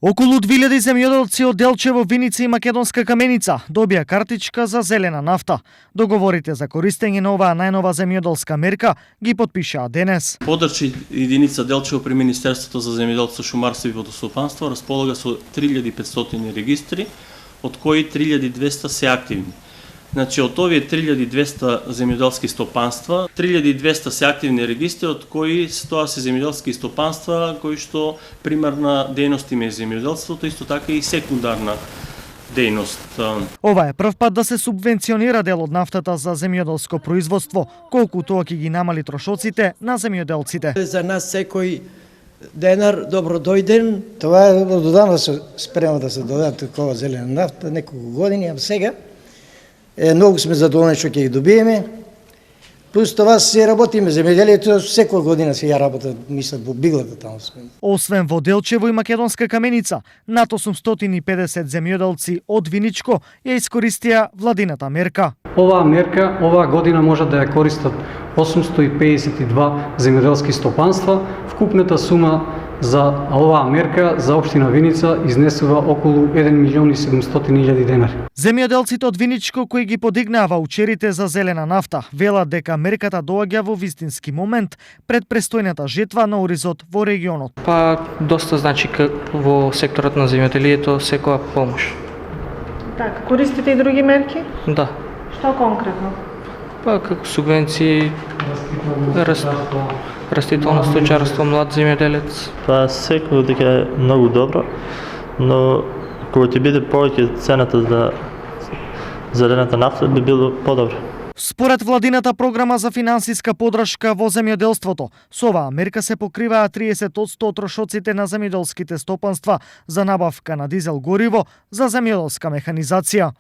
Околу 2000 земјоделци од Делчево, Виница и Македонска Каменица добија картичка за зелена нафта. Договорите за користење на оваа најнова земјоделска мерка ги подпишаа денес. Подрачна единица Делчево при Министерството за земјоделство, шумарство и водостопанство располага со 3500 регистри, од кои 3200 се активни. Значи, од овие 3200 земјоделски стопанства, 3200 се активни регистри, од кои тоа се земјоделски стопанства кои што примарна дејност им е земјоделството, исто така и секундарна дејност. Ова е прв пат да се субвенционира дел од нафтата за земјоделско производство, колку тоа ќе ги намали трошоците на земјоделците. За нас секој денар добро дојден. Това е оддавна се спрема да се додаде такова зелена нафта, неколку години, а сега многу сме задоволни што ќе ги добиеме. Плюс това се работиме земјоделието, секоја година се ја работат, мислам, во биглата таму сме. Освен во Делчево и Македонска Каменица, над 850 земјоделци од Виничко ја искористија владината мерка. Оваа мерка оваа година може да ја користат 852 земјоделски стопанства. Вкупната сума за оваа мерка за општина Виница изнесува околу 1.700.000 денари. Земјоделците од Виничко кои ги подигнаа ваучерите за зелена нафта велат дека мерката доаѓа во вистински момент пред престојната жетва на оризот во регионот. Па доста значи во секторот на земјоделието секоја помош. Така, користите и други мерки? Да. Што конкретно? Па како субвенции, растително стојчарство, млад земјоделец. Па секој дека е многу добро, но кога ќе биде повеќе цената за зелената нафта би било подобро. Според владината програма за финансиска подршка во земјоделството, со оваа мерка се покриваа 30% од трошоците на земјоделските стопанства за набавка на дизел гориво за земјоделска механизација.